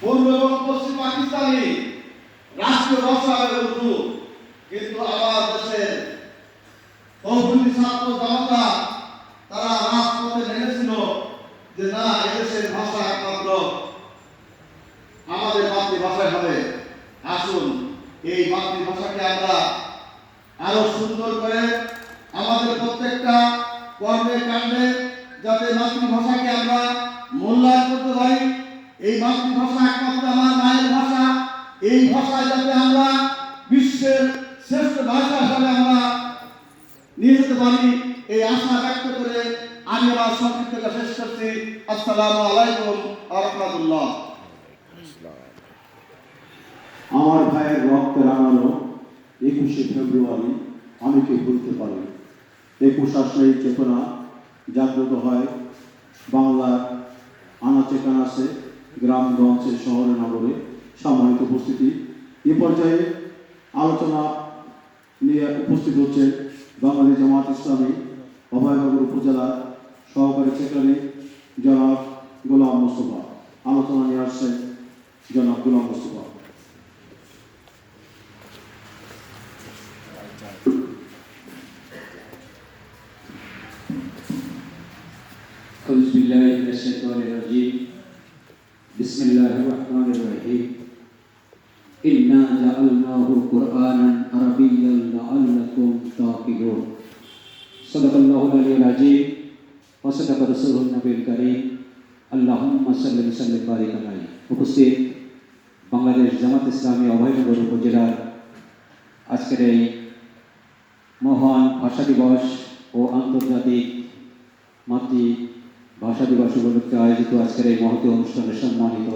পূর্ব এবং পশ্চিম পাকিস্তানি রাষ্ট্রীয় ভাষা উর্দু, কিন্তু আমার দেশের তৌহিদি ছাত্র জনতা তারা রাজপথে নেমেছিল যে না, এদেশের ভাষা একমাত্র আমাদের মাতৃভাষায় হবে। আসুন এই মাতৃভাষাকে আমরা আরো সুন্দর করে আমাদের প্রত্যেকটা কর্মে কাণ্ডে যাতে মাতৃভাষাকে আমরা মূল্যায়ন করতে পারি। এই মাতৃভাষা একমাত্র আমার মায়ের ভাষা, এই ভাষায় যাতে আমরা বিশ্বের শ্রেষ্ঠ ভাষা হিসাবে আমরা নিয়ে যেতে পারি, এই আশা ব্যক্ত করে আমি আমার সংক্ষিপ্ততা শেষ করছি। আসসালামু আলাইকুম ওয়া রাহমাতুল্লাহ। আমার ভাইয়ের রক্তে রাঙানো 21শে ফেব্রুয়ারি আমি কি ভুলতে পারি। 21 আসলেই চেতনা জাগ্রত হয় বাংলার আনাচে কানাচে, গ্রামগঞ্জে, শহরে নগরে। সম্মানিত উপস্থিতি, এ পর্যায়ে আলোচনা নিয়ে উপস্থিত হচ্ছেন বাঙালি জামাত ইসলামী অভয়নগর উপজেলার সহকারী সেক্রেটারি জনাব গোলাম মোস্তফা। আলোচনা নিয়ে আসছেন জনাব গোলাম মোস্তফা। أعوذ بالله من الشيطان الرجيم بسم الله الرحمن الرحيم إنا جعلناه قرآنا عربيا لعلكم تعقلون صدق الله العلي العظيم وصدق رسوله النبي الكريم اللهم صل وسلم وبارك عليه। উপস্থিত বাংলাদেশ জামাত ইসলামী অভয়নগর উপজেলার আজকের এই মহান ভাষা দিবস ও আন্তর্জাতিক মাতৃভাষা দিবস উপলক্ষে আয়োজিত আজকের এই মহতী অনুষ্ঠানে সম্মানিত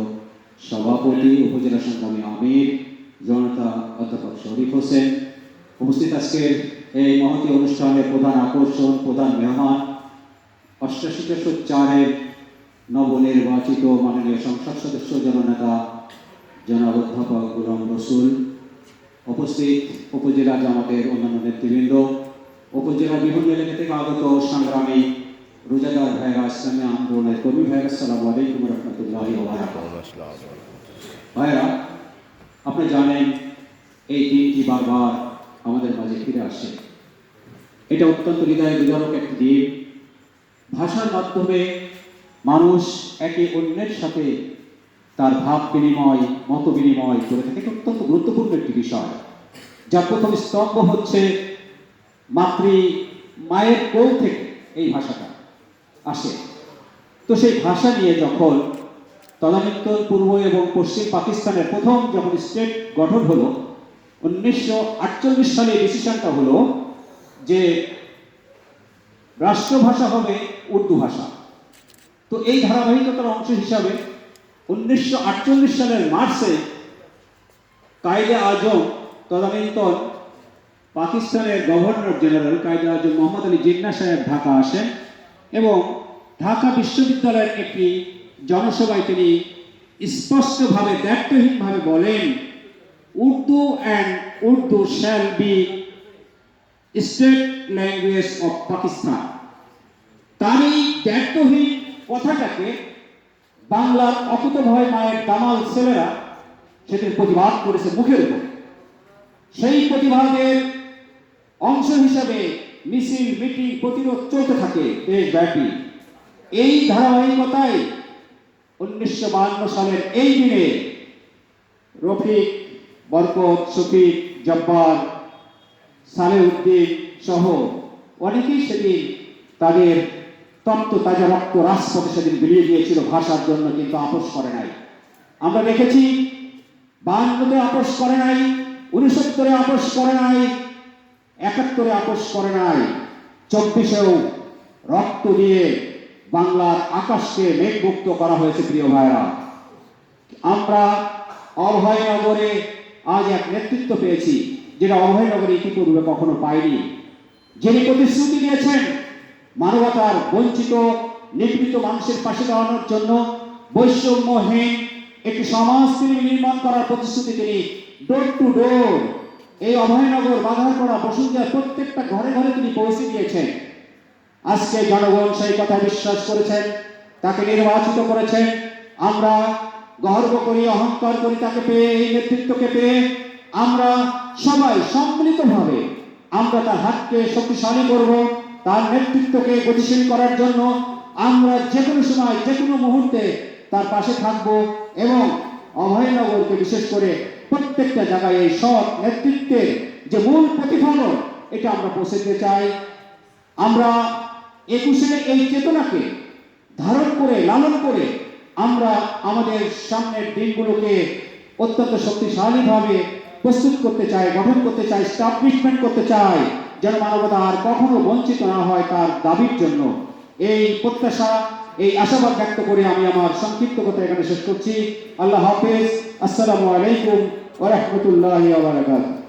সভাপতি উপজেলা সংগ্রামী আমির জনতা অধ্যাপক শরীফ হোসেন, উপস্থিত আজকের এই মহতী অনুষ্ঠানের প্রধান আকর্ষণ, প্রধান মেহমান 88-4 নবনির্বাচিত মাননীয় সংসদ সদস্য জননেতা জনাব অধ্যাপক গোলাম রসুল, উপস্থিত উপজেলা জামাতের অন্যান্য নেতৃবৃন্দ, উপজেলার বিভিন্ন এলাকা থেকে আগত সংগ্রামী রোজাদার ভাইরা, ইসলামী আন্দোলনের কর্মী ভাইরা, আসসালামু আলাইকুম ওয়া রাহমাতুল্লাহি ওয়া বারাকাতুহু। ভাইরা, আপনি জানেন এই দিনটি বারবার আমাদের মাঝে ফিরে আসে। এটা অত্যন্ত হৃদয় বিদারক একটি দিন। ভাষার মাধ্যমে মানুষ একে অন্যের সাথে তার ভাব বিনিময়, মত বিনিময় করে থাকে। এটা অত্যন্ত গুরুত্বপূর্ণ একটি বিষয়। যার প্রথম স্তম্ভ হচ্ছে মায়ের কোল থেকে এই ভাষাটা আসে। তো সেই ভাষা নিয়ে যখন তদানীন্তন পূর্ব এবং পশ্চিম পাকিস্তানের প্রথম যখন স্টেট গঠন হলো 1948 সালে ডিসিশনটা হলো যে রাষ্ট্রভাষা হবে উর্দু ভাষা। তো এই ধারাবাহিকতার অংশ হিসাবে 1948 সালের মার্চে কায়েদে আজম, তদানীন্তন পাকিস্তানের গভর্নর জেনারেল কায়েদে আজম মোহাম্মদ আলী জিন্নাহ সাহেব ঢাকা আসেন এবং ঢাকা বিশ্ববিদ্যালয়ের একটি জনসভায় তিনি স্পষ্টভাবে দায়িত্বহীনভাবে বলেন, Urdu shall be state language of Pakistan. তার এই দায়িত্বহীন কথাটাকে বাংলার অকুতভয় মায়ের দামাল ছেলেরা সেদিন প্রতিবাদ করেছে মুখের উপর। সেই প্রতিবাদের অংশ হিসাবে মিছিল, মিটিং, প্রতিরোধ চলতে থাকে দেশব্যাপী। এই ধারাবাহিকতায় 1952 সালের এই দিনে রফিক, বরকত, শফিক, জব্বার, সালেউদ্দিন সহ অনেকেই সেদিন তাদের তপ্ত তাজা রক্ত রাজপথে সেদিন বিলিয়ে দিয়েছিল ভাষার জন্য, কিন্তু আপোষ করে নাই। আমরা দেখেছি 52-তে আপোষ করে নাই, 69-এ আপোষ করে নাই, 71-এ আপোষ করে নাই, 24-এও রক্ত দিয়ে বাংলার আকাশকে মেঘমুক্ত করা হয়েছে। প্রিয় ভাইরা, আমরা অভয়নগরে আজ এক নেতৃত্ব পেয়েছি যেটা অভয়নগরে ইতিপূর্বে কখনো পাইনি। যিনি প্রতিশ্রুতি দিয়েছেন মানবতার বঞ্চিত নিপীড়িত মানুষের পাশে দাঁড়ানোর জন্য বৈষম্যহীন একটি সমাজ তিনি নির্মাণ করার প্রতিশ্রুতি তিনি ডোর টু ডোর এই অভয়নগর, বাঘারপাড়া, বসুন্ধরা প্রত্যেকটা ঘরে ঘরে তিনি পৌঁছে দিয়েছেন। আজকে জনগণ সেই কথা বিশ্বাস করেছেন, তাকে নির্বাচিত করেছেন। আমরা গর্ব করি, অহংকার করি তাকে পেয়ে, এই নেতৃত্বকে পেয়ে। আমরা সবাই সম্মিলিতভাবে আমরা তার হাতকে শক্তিশালী করব, তার নেতৃত্বকে গতিশীল করার জন্য আমরা যে কোনো সময় যে কোনো মুহূর্তে তার পাশে থাকব এবং অভয়নগরকে বিশেষ করে প্রত্যেকটা জায়গায় এই সৎ নেতৃত্বের যে মূল প্রতিফলন এটা আমরা পৌঁছাতে চাই। আমরা 21-এর এই চেতনাকে ধারণ করে লালন করে আমরা আমাদের সামনের দিনগুলোকে অত্যন্ত শক্তিশালীভাবে প্রস্তুত করতে চাই, গঠন করতে চাই, স্টাবলিশমেন্ট করতে চাই, যেন মানবতা আর কখনো বঞ্চিত না হয় তার দাবির জন্য। এই প্রত্যাশা, এই আশাবাদ ব্যক্ত করে আমি আমার সংক্ষিপ্ত কথা এখানে শেষ করছি। আল্লাহ হাফেজ। আসসালামু আলাইকুম ওয়া রাহমাতুল্লাহি ওয়া বারাকাতুহু।